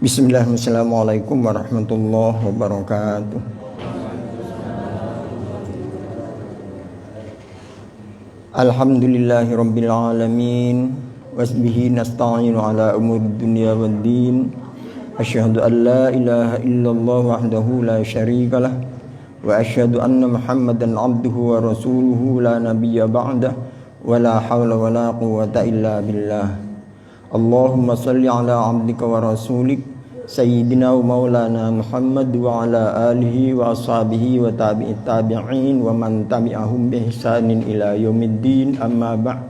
Bismillahirrahmanirrahim. Assalamualaikum warahmatullahi wabarakatuh. Alhamdulillahi rabbil alamin. Wasbihi nasta'inu ala umuri dunya waddin. Asyhadu an la ilaha illallah wahdahu la syarikalah. Wa asyhadu anna Muhammadan abduhu wa rasuluhu la nabiyya ba'dah. Wa la hawla wa la quwwata illa billah. Allahumma salli ala abdika wa rasulik Sayyidina wa maulana Muhammad wa ala alihi wa ashabihi wa tabi'in wa man tabi'ahum bi ihsanin ila yaumiddin, amma ba'd.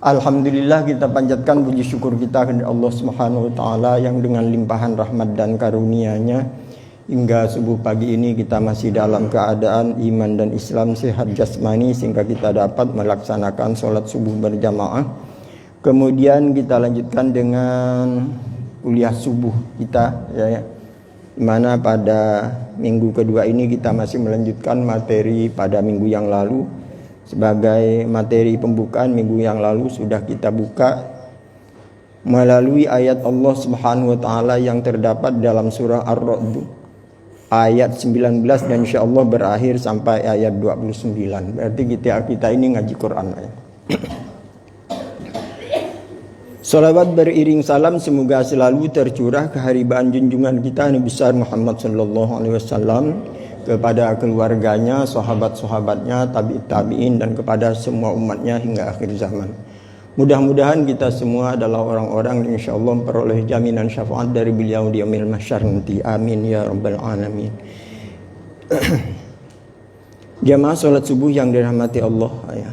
Alhamdulillah, kita panjatkan puji syukur kita kepada Allah Subhanahu wa taala yang dengan limpahan rahmat dan karunia-Nya hingga subuh pagi ini kita masih dalam keadaan iman dan Islam, sehat jasmani sehingga kita dapat melaksanakan sholat subuh berjamaah. Kemudian kita lanjutkan dengan kuliah subuh kita, ya. Dimana pada minggu kedua ini kita masih melanjutkan materi pada minggu yang lalu. Sebagai materi pembukaan, minggu yang lalu sudah kita buka melalui ayat Allah Subhanahu wa taala yang terdapat dalam surah Ar-Ra'd ayat 19 dan insyaallah berakhir sampai ayat 29. Berarti kita ini ngaji Quran, ya. Salawat beriring salam semoga selalu tercurah keharibaan junjungan kita Nabi besar Muhammad sallallahu alaihi wasallam kepada keluarganya, sahabat-sahabatnya, tabi'in dan kepada semua umatnya hingga akhir zaman. Mudah-mudahan kita semua adalah orang-orang yang insyaallah memperoleh jaminan syafaat dari beliau di yaumil mahsyar nanti. Amin ya rabbal alamin. Jamaah salat subuh yang dirahmati Allah, ya.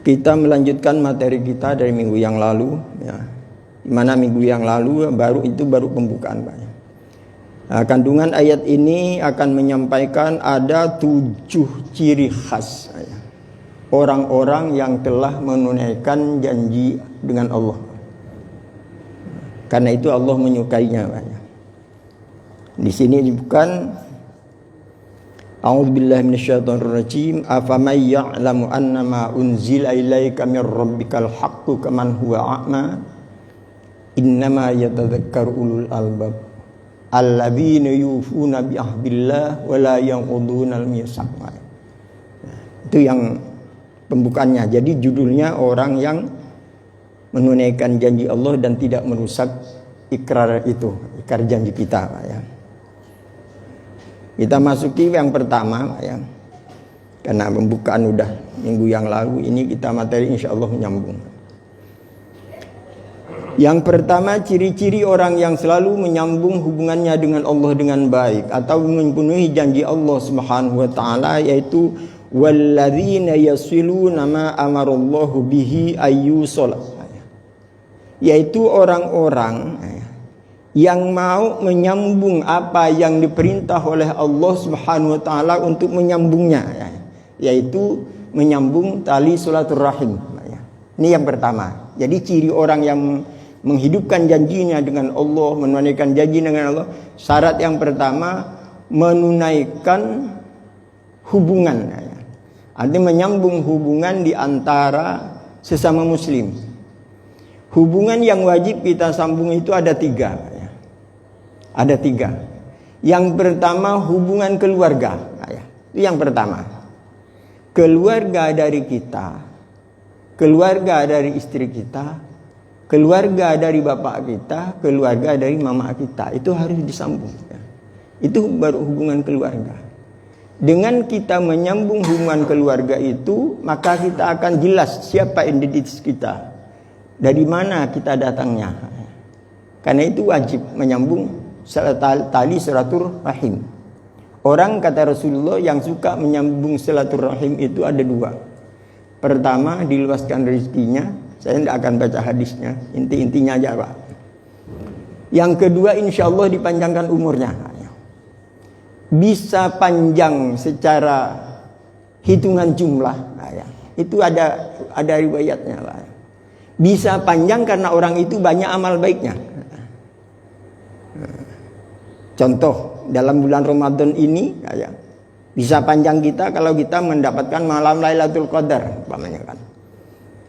Kita melanjutkan materi kita dari minggu yang lalu, ya. Dimana minggu yang lalu baru pembukaan, Pak. Nah, kandungan ayat ini akan menyampaikan ada 7 ciri khas, ya, orang-orang yang telah menunaikan janji dengan Allah. Karena itu Allah menyukainya, Pak. Di sini bukan A'udzubillahi minasyaitonirrajim. Afaman ya'lamu annama unzila ilaika mir rabbikal haqqu kaman huwa a'ma innama yatadzakkaru ulul albab alladzina yufuna bi ahdillah wa la yanqudunal mitsaq. Itu yang pembukaannya. Jadi judulnya orang yang menunaikan janji Allah dan tidak merusak ikrar janji kita, Pak, ya. Kita masuki yang pertama, ya. Karena pembukaan udah minggu yang lalu, ini kita materi insyaallah menyambung. Yang pertama, ciri-ciri orang yang selalu menyambung hubungannya dengan Allah dengan baik atau memenuhi janji Allah Subhanahu wa taala, yaitu walladzina yasiluna ma amarallahu bihi ayyusala, yaitu orang-orang yang mau menyambung apa yang diperintah oleh Allah Subhanahu wa taala untuk menyambungnya, ya, yaitu menyambung tali silaturahim, ya. Ini yang pertama. Jadi ciri orang yang menghidupkan janjinya dengan Allah, menunaikan janji dengan Allah, syarat yang pertama menunaikan hubungan, ya. Artinya menyambung hubungan di antara sesama muslim. Hubungan yang wajib kita sambung itu ada 3. Ada 3. Yang pertama hubungan keluarga, ya. Itu yang pertama. Keluarga dari kita, keluarga dari istri kita, keluarga dari bapak kita, keluarga dari mama kita. Itu harus disambung, ya. Itu baru hubungan keluarga. Dengan kita menyambung hubungan keluarga itu, maka kita akan jelas siapa identitas kita, dari mana kita datangnya. Karena itu wajib menyambung tali silaturahim. Orang, kata Rasulullah, yang suka menyambung silaturahim itu ada 2. Pertama, diluaskan rezekinya. Saya tidak akan baca hadisnya, intinya aja, Pak. Yang kedua, insya Allah dipanjangkan umurnya. Bisa panjang secara hitungan jumlah, ya. Itu ada riwayatnya, Pak. Bisa panjang karena orang itu banyak amal baiknya. Contoh, dalam bulan Ramadan ini, ya, bisa panjang kita kalau kita mendapatkan malam Lailatul Qadar, umpamanya, kan.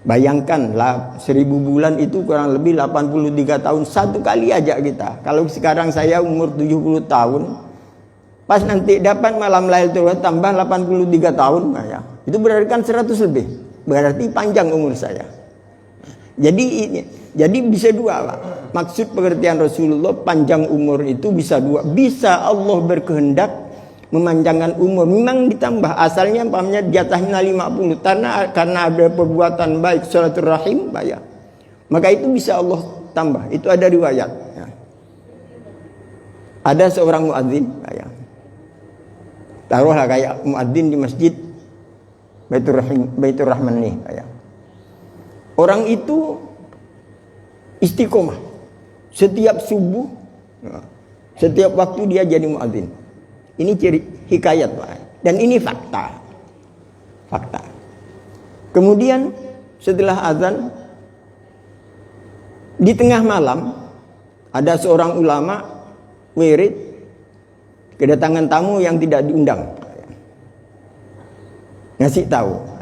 Bayangkan lah 1000 bulan itu kurang lebih 83 tahun. Satu kali aja kita. Kalau sekarang saya umur 70 tahun, pas nanti dapat malam Lailatul Qadar tambah 83 tahun, ya. Itu berarti kan 100 lebih. Berarti panjang umur saya. Jadi bisa dua, Pak. Maksud pengertian Rasulullah panjang umur itu bisa dua. Bisa Allah berkehendak memanjangkan umur, memang ditambah. Asalnya pahamnya jatahnya 50 karena ada perbuatan baik silaturahim ya. Maka itu bisa Allah tambah. Itu ada riwayat ya. Ada seorang muadzin ya. Taruhlah kayak muadzin di masjid Baitur Rahman nih ya. Orang itu istiqomah setiap subuh, setiap waktu dia jadi muadzin. Ini ciri hikayat, Pak. Dan ini fakta. Fakta. Kemudian setelah azan di tengah malam ada seorang ulama wirid kedatangan tamu yang tidak diundang. Ngasih tahu.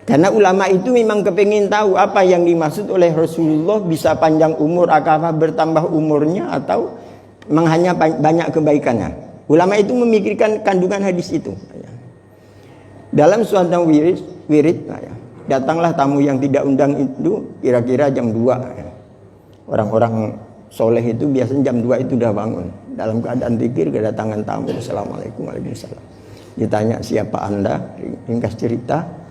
Karena ulama itu memang kepingin tahu apa yang dimaksud oleh Rasulullah, bisa panjang umur, apakah bertambah umurnya atau memang hanya banyak kebaikannya. Ulama itu memikirkan kandungan hadis itu. Dalam suatu wirid, datanglah tamu yang tidak undang itu kira-kira jam 2. Orang-orang soleh itu biasanya jam 2 itu udah bangun. Dalam keadaan zikir kedatangan tamu. Assalamualaikum warahmatullahi wabarakatuh. Ditanya siapa Anda? Ringkas cerita.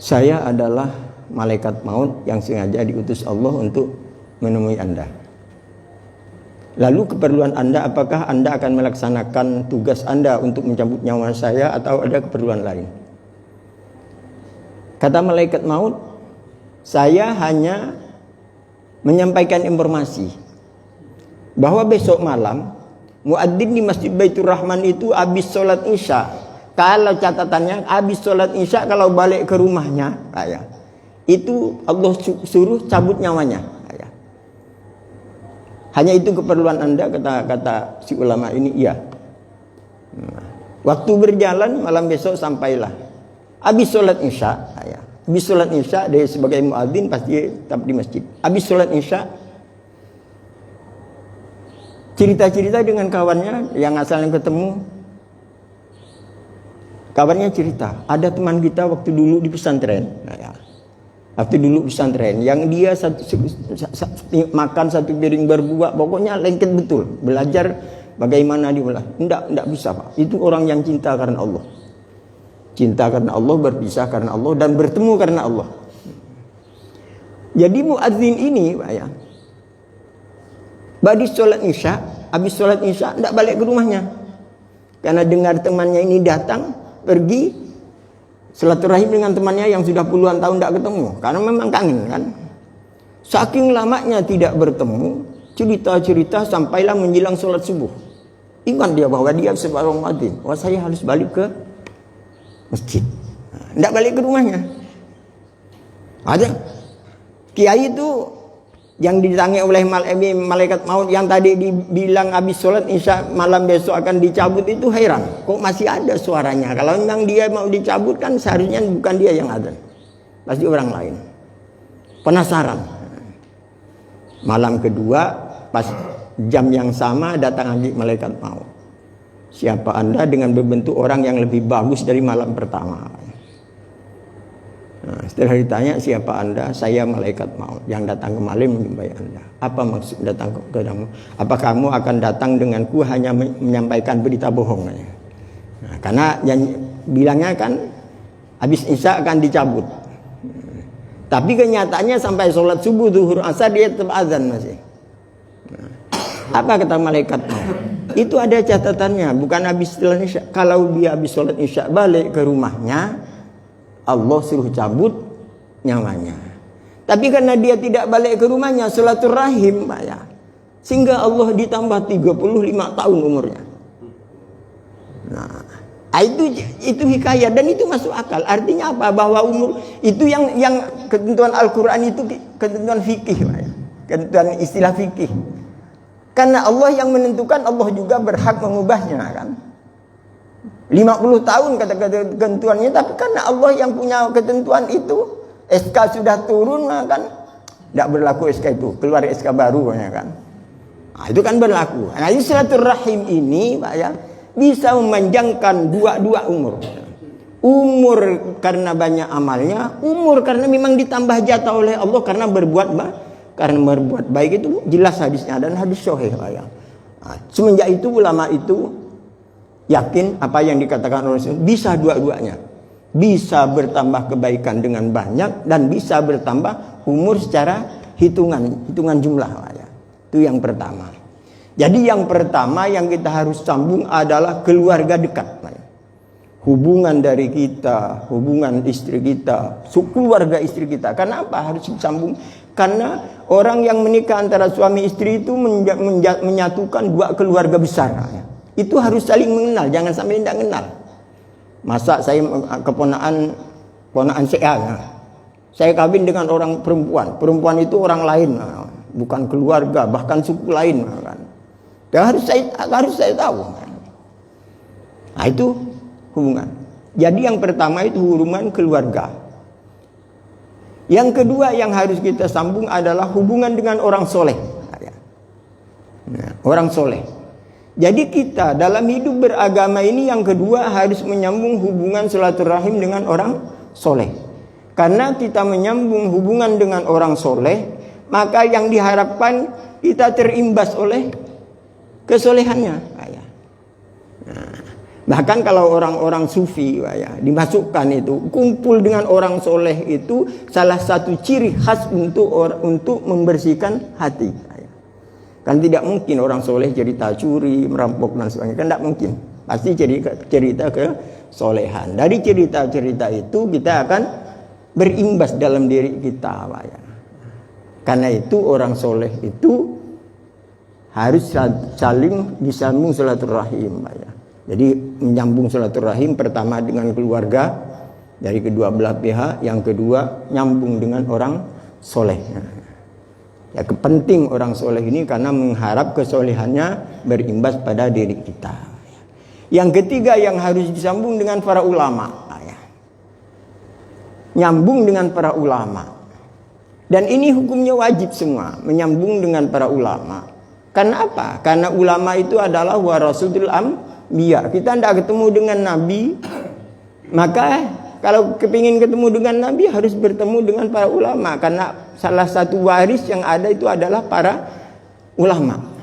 Saya adalah malaikat maut yang sengaja diutus Allah untuk menemui Anda. Lalu keperluan Anda, apakah Anda akan melaksanakan tugas Anda untuk mencabut nyawa saya atau ada keperluan lain? Kata malaikat maut, saya hanya menyampaikan informasi bahwa besok malam muadzin di Masjid Baitur Rahman itu habis sholat isya. Kalau catatannya habis sholat isya, kalau balik ke rumahnya, itu Allah suruh cabut nyawanya. Hanya itu keperluan Anda, kata si ulama ini, iya. Waktu berjalan, malam besok sampailah. Habis sholat isya, habis sholat isya, dia sebagai muadzin pasti tetap di masjid. Habis sholat isya, cerita-cerita dengan kawannya yang asalnya ketemu. Kawannya cerita, ada teman kita waktu dulu di pesantren. Waktu dulu pesantren, yang dia makan satu piring berbuah, pokoknya lengket betul. Belajar bagaimana diolah. Tidak bisa, Pak. Itu orang yang cinta karena Allah. Cinta karena Allah, berpisah karena Allah, dan bertemu karena Allah. Jadi muadzin ini, Pak ya, habis sholat isya, tidak balik ke rumahnya. Karena dengar temannya ini datang, pergi silaturahim dengan temannya yang sudah puluhan tahun tidak ketemu, karena memang kangen kan. Saking lamanya tidak bertemu, cerita-cerita sampailah menjelang sholat subuh. Ingat dia bahwa dia sebagai muadzin, wah saya harus balik ke masjid. Tidak balik ke rumahnya. Ada kiai itu yang ditanya oleh malaikat maut yang tadi dibilang habis sholat isya malam besok akan dicabut, itu heran, kok masih ada suaranya. Kalau memang dia mau dicabut kan seharusnya bukan dia yang adzan, pasti orang lain. Penasaran. Malam kedua pas jam yang sama datang lagi malaikat maut. Siapa Anda? Dengan berbentuk orang yang lebih bagus dari malam pertama. Nah, setelah ditanya siapa Anda, saya malaikat maut yang datang kemarin menjumpai Anda. Apa maksud datang ke kamu? Apa kamu akan datang denganku hanya menyampaikan berita bohong? Nah, karena yang bilangnya kan habis isya akan dicabut. Tapi kenyataannya sampai sholat subuh, zuhur, asar dia tetap azan masih. Nah, apa kata malaikat maut? Itu ada catatannya, bukan habis sholat isya. Kalau dia habis sholat isya balik ke rumahnya, Allah suruh cabut nyawanya. Tapi karena dia tidak balik ke rumahnya, silaturahim, Pak ya, sehingga Allah ditambah 35 tahun umurnya. Nah, itu hikayat dan itu masuk akal. Artinya apa? Bahwa umur itu yang ketentuan Al-Qur'an itu ketentuan fikih, Pak ya. Ketentuan istilah fikih. Karena Allah yang menentukan, Allah juga berhak mengubahnya kan. 50 tahun kata ketentuannya, tapi karena Allah yang punya ketentuan itu, SK sudah turun kan tidak berlaku SK itu, keluar SK baru ya kan. Nah, itu kan berlaku. Nah, silaturahim ini Pak ya, bisa memanjangkan dua umur. Umur karena banyak amalnya, umur karena memang ditambah jatah oleh Allah karena berbuat baik itu jelas hadisnya dan hadis sahih Pak ya. Nah, semenjak itu ulama itu yakin apa yang dikatakan oleh Rasul, bisa dua-duanya. Bisa bertambah kebaikan dengan banyak dan bisa bertambah umur secara hitungan jumlah ya. Itu yang pertama. Jadi yang pertama yang kita harus sambung adalah keluarga dekat ya. Hubungan dari kita, hubungan istri kita, keluarga istri kita. Karena apa harus disambung? Karena orang yang menikah antara suami istri itu menyatukan dua keluarga besar ya. Itu harus saling mengenal, jangan sampai tidak mengenal. Masa saya keponaan CA ya. Saya kawin dengan orang perempuan itu orang lain, bukan keluarga, bahkan suku lain kan. Dan harus saya tahu. Nah, itu hubungan. Jadi yang pertama itu hubungan keluarga. Yang kedua yang harus kita sambung adalah hubungan dengan orang soleh. Nah, orang soleh. Jadi kita dalam hidup beragama ini yang kedua harus menyambung hubungan silaturahim dengan orang soleh. Karena kita menyambung hubungan dengan orang soleh, maka yang diharapkan kita terimbas oleh kesolehannya. Nah, bahkan kalau orang-orang sufi dimasukkan itu, kumpul dengan orang soleh itu salah satu ciri khas untuk membersihkan hati. Kan tidak mungkin orang soleh cerita curi, merampok dan sebagainya. Kan tidak mungkin. Pasti cerita kesolehan. Dari cerita-cerita itu kita akan berimbas dalam diri kita. Karena itu orang soleh itu harus saling disambung silaturahim. Jadi menyambung silaturahim pertama dengan keluarga dari kedua belah pihak. Yang kedua nyambung dengan orang soleh. Ya, penting orang soleh ini karena mengharap kesolehannya berimbas pada diri kita. Yang ketiga yang harus disambung dengan para ulama. Nyambung dengan para ulama. Dan ini hukumnya wajib semua, menyambung dengan para ulama. Karena apa? Karena ulama itu adalah warasatul anbiya. Kita tidak ketemu dengan Nabi, maka kalau kepingin ketemu dengan Nabi harus bertemu dengan para ulama. Karena salah satu waris yang ada itu adalah para ulama.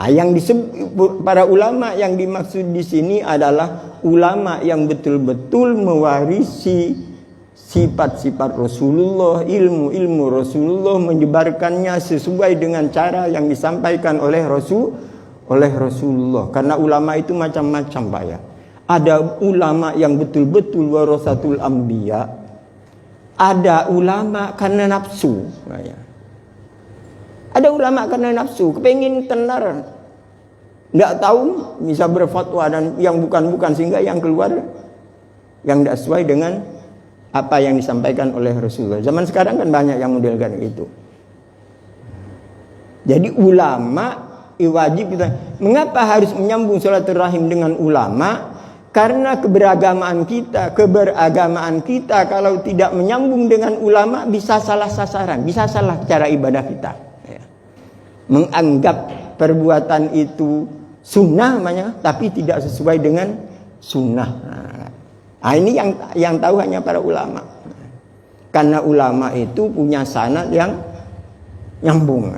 Yang disebut para ulama yang dimaksud di sini adalah ulama yang betul-betul mewarisi sifat-sifat Rasulullah, ilmu Rasulullah, menyebarkannya sesuai dengan cara yang disampaikan oleh Rasulullah. Karena ulama itu macam-macam Pak ya. Ada ulama yang betul-betul warasatul anbiya. Ada ulama karena nafsu. Ada ulama karena nafsu, kepengin tenar. Tidak tahu, bisa berfatwa dan yang bukan-bukan sehingga yang keluar yang tidak sesuai dengan apa yang disampaikan oleh Rasulullah. Zaman sekarang kan banyak yang model kayak itu. Jadi ulama wajib kita. Mengapa harus menyambung silaturahim dengan ulama? Karena keberagamaan kita kalau tidak menyambung dengan ulama bisa salah sasaran, bisa salah cara ibadah kita. Menganggap perbuatan itu sunnah namanya, tapi tidak sesuai dengan sunnah. Nah, ini yang tahu hanya para ulama. Karena ulama itu punya sanad yang nyambung.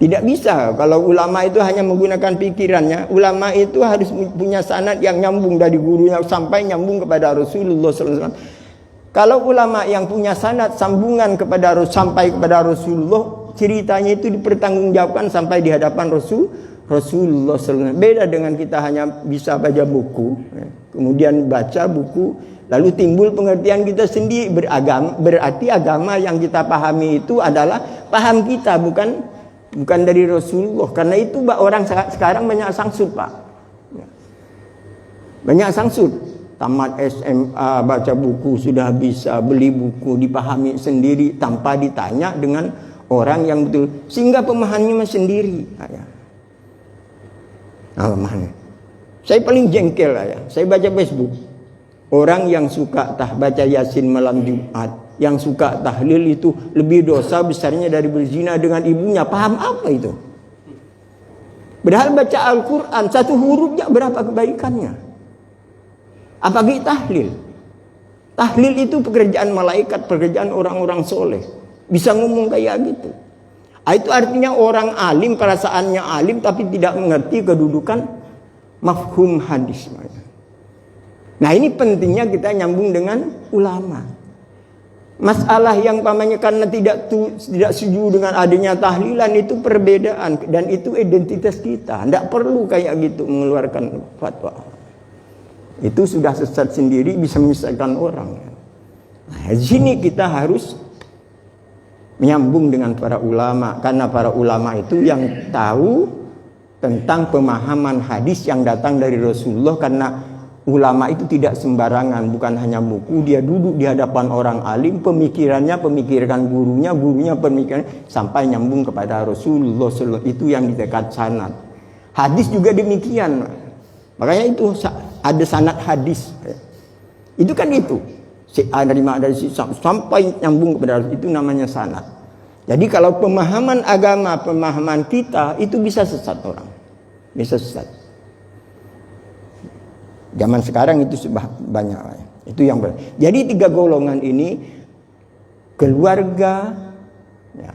Tidak bisa kalau ulama itu hanya menggunakan pikirannya. Ulama itu harus punya sanad yang nyambung dari gurunya sampai nyambung kepada Rasulullah SAW. Kalau ulama yang punya sanad sambungan sampai kepada Rasulullah, ceritanya itu dipertanggungjawabkan sampai di hadapan Rasulullah SAW. Beda dengan kita hanya bisa baca buku, kemudian baca buku, lalu timbul pengertian kita sendiri berarti agama yang kita pahami itu adalah paham kita, bukan dari Rasulullah. Karena itu orang sekarang banyak sangsut Pak. Banyak sangsut. Tamat SMA, baca buku, sudah bisa beli buku, dipahami sendiri tanpa ditanya dengan orang yang betul. Sehingga pemahamannya sendiri. Saya paling jengkel lah ya. Saya baca Facebook. Orang yang suka baca Yasin malam Jumat, yang suka tahlil itu lebih dosa besarnya dari berzina dengan ibunya. Paham apa itu? Padahal baca Al-Quran satu hurufnya berapa kebaikannya? Apalagi tahlil. Tahlil itu pekerjaan malaikat, pekerjaan orang-orang soleh. Bisa ngomong kayak gitu. Itu artinya orang alim, perasaannya alim tapi tidak mengerti kedudukan mafhum hadis. Nah ini pentingnya kita nyambung dengan ulama. Masalah yang pamannya karena tidak setuju dengan adanya tahlilan itu perbedaan dan itu identitas kita. Tidak perlu kayak gitu mengeluarkan fatwa. Itu sudah sesat sendiri, bisa menyesatkan orang. Nah, di sini kita harus menyambung dengan para ulama, karena para ulama itu yang tahu tentang pemahaman hadis yang datang dari Rasulullah. Karena ulama itu tidak sembarangan, bukan hanya buku, dia duduk di hadapan orang alim, pemikirannya pemikiran gurunya, gurunya pemikiran sampai nyambung kepada Rasulullah SAW. Itu yang dekat sanad. Hadis juga demikian. Makanya itu ada sanad hadis. Itu kan itu. Si A dari si sampai nyambung kepada itu namanya sanad. Jadi kalau pemahaman agama, pemahaman kita itu bisa sesat orang. Bisa sesat. Zaman sekarang itu banyak. Itu yang jadi 3 golongan ini, keluarga, ya,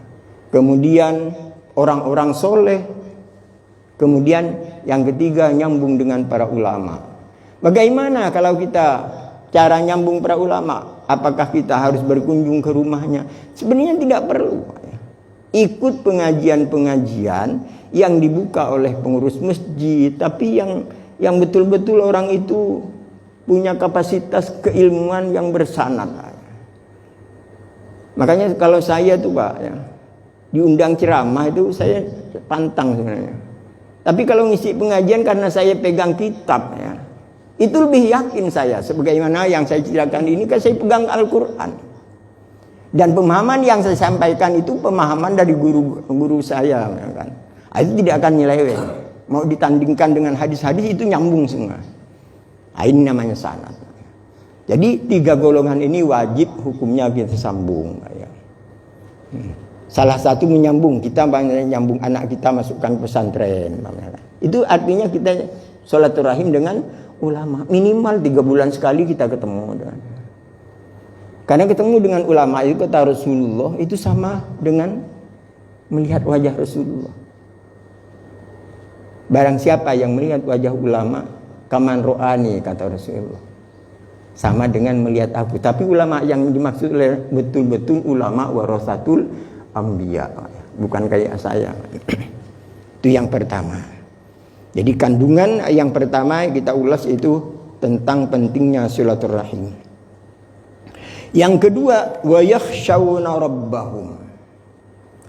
kemudian orang-orang soleh, kemudian yang ketiga nyambung dengan para ulama. Bagaimana kalau kita cara nyambung para ulama? Apakah kita harus berkunjung ke rumahnya? Sebenarnya tidak perlu. Ikut pengajian-pengajian yang dibuka oleh pengurus masjid, tapi yang betul-betul orang itu punya kapasitas keilmuan yang bersanad. Makanya kalau saya tuh Pak ya, diundang ceramah itu saya pantang sebenarnya. Tapi kalau ngisi pengajian karena saya pegang kitab ya, itu lebih yakin saya. Sebagaimana yang saya ceritakan ini kan saya pegang Al-Quran. Dan pemahaman yang saya sampaikan itu pemahaman dari guru saya ya kan. Itu tidak akan nyeleweng. Mau ditandingkan dengan hadis-hadis itu nyambung semua. Ini namanya sanad. Jadi 3 golongan ini wajib hukumnya kita sambung. Ya. Salah satu menyambung, kita banyak nyambung anak kita masukkan pesantren. Itu artinya kita sholaturahim dengan ulama. Minimal 3 bulan sekali kita ketemu. Karena ketemu dengan ulama itu kata Rasulullah itu sama dengan melihat wajah Rasulullah. Barang siapa yang melihat wajah ulama, kaman ro'ani kata Rasulullah, sama dengan melihat aku. Tapi ulama yang dimaksud betul-betul ulama warasatul anbiya, bukan kayak saya. Itu yang pertama. Jadi kandungan yang pertama kita ulas itu tentang pentingnya silaturahim. Yang kedua, wa yakhshawna rabbahum.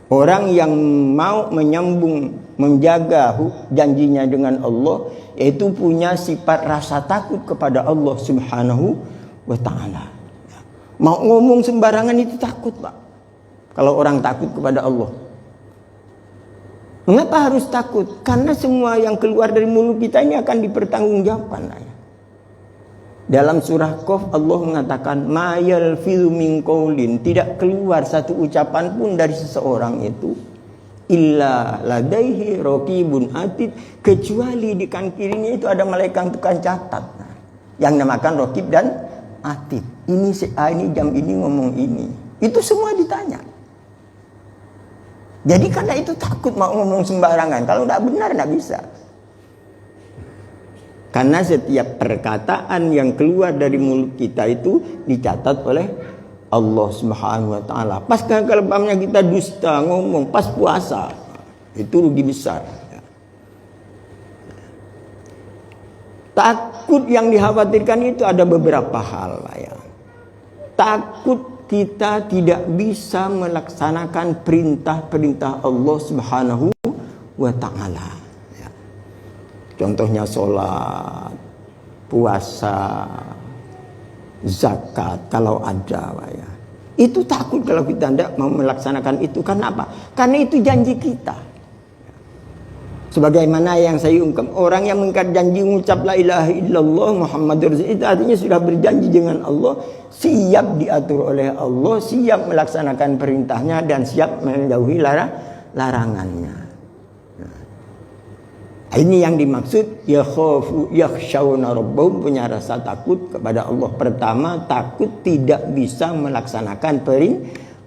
Orang yang mau menyambung, menjaga janjinya dengan Allah, yaitu punya sifat rasa takut kepada Allah Subhanahu wa ta'ala. Mau ngomong sembarangan itu takut, Pak. Kalau orang takut kepada Allah. Mengapa harus takut? Karena semua yang keluar dari mulut kita ini akan dipertanggungjawabkan. Dalam surah Qaf Allah mengatakan ma yalfizu min qaulin, tidak keluar satu ucapan pun dari seseorang itu illa ladaihi raqibun atid, kecuali di kanan kirinya itu ada malaikat tukang catat yang namakan raqib dan atid. Ini si A ini jam ini ngomong ini. Itu semua ditanya. Jadi karena itu takut mau ngomong sembarangan. Kalau tidak benar tidak bisa. Karena setiap perkataan yang keluar dari mulut kita itu dicatat oleh Allah Subhanahu wa ta'ala. Pas kalau kita dusta ngomong pas puasa, itu rugi besar. Takut yang dikhawatirkan itu ada beberapa hal ya. Takut kita tidak bisa melaksanakan perintah-perintah Allah Subhanahu wa ta'ala. Contohnya sholat, puasa, zakat kalau ada ya. Itu takut kalau kita tidak mau melaksanakan itu. Karena apa? Karena itu janji kita. Sebagaimana yang saya ungkap, orang yang mengingkar janji mengucap la ilaha illallah Muhammadur Rasulullah, itu artinya sudah berjanji dengan Allah, siap diatur oleh Allah, siap melaksanakan perintahnya dan siap menjauhi larangannya. Ini yang dimaksud yakhshawna rabbahum, punya rasa takut kepada Allah. Pertama, takut tidak bisa melaksanakan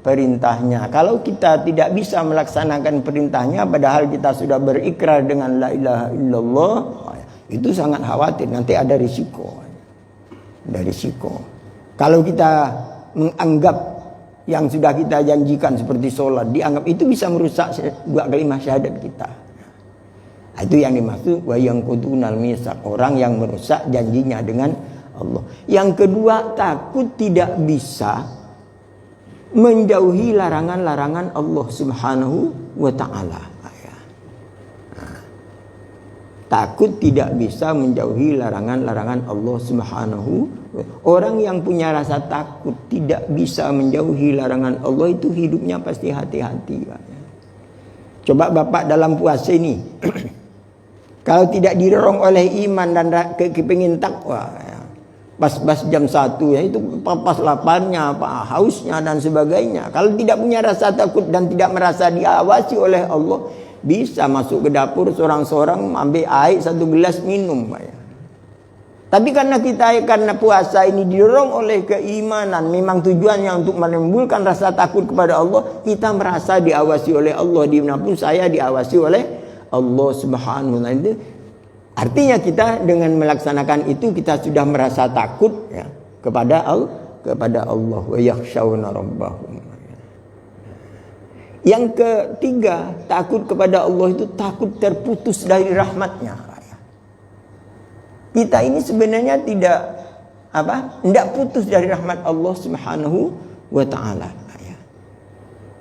perintahnya. Kalau kita tidak bisa melaksanakan perintahnya padahal kita sudah berikrar dengan la ilaha illallah, itu sangat khawatir, nanti ada risiko. Ada risiko. Kalau kita menganggap yang sudah kita janjikan seperti sholat, dianggap itu bisa merusak dua kalimat syahadat kita. Itu yang dimaksud wa yanqudunal mitsaq, orang yang merusak janjinya dengan Allah. Yang kedua, takut tidak bisa menjauhi larangan-larangan Allah Subhanahu wa taala. Takut tidak bisa menjauhi larangan-larangan Allah Subhanahu wa taala. Orang yang punya rasa takut tidak bisa menjauhi larangan Allah itu hidupnya pasti hati-hati. Coba Bapak dalam puasa ini kalau tidak didorong oleh iman dan kepingin takwa, pas jam 1 ya itu pas laparnya, hausnya dan sebagainya. Kalau tidak punya rasa takut dan tidak merasa diawasi oleh Allah, bisa masuk ke dapur seorang-seorang ambil air 1 gelas minum. Tapi karena puasa ini didorong oleh keimanan, memang tujuannya untuk menimbulkan rasa takut kepada Allah, kita merasa diawasi oleh Allah. Dimanapun saya diawasi oleh Allah Subhanahu wa taala. Artinya kita dengan melaksanakan itu kita sudah merasa takut ya, kepada Allah. Wa yakhshawna rabbahum. Yang ketiga, takut kepada Allah itu takut terputus dari rahmatnya. Kita ini sebenarnya tidak putus dari rahmat Allah Subhanahu wa taala.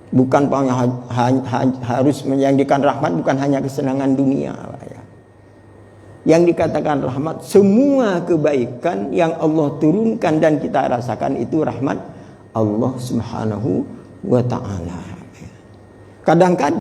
Bukan harus menjanjikan rahmat bukan hanya kesenangan dunia. Yang dikatakan rahmat, semua kebaikan yang Allah turunkan dan kita rasakan itu rahmat Allah Subhanahu wa taala. Kadang-kadang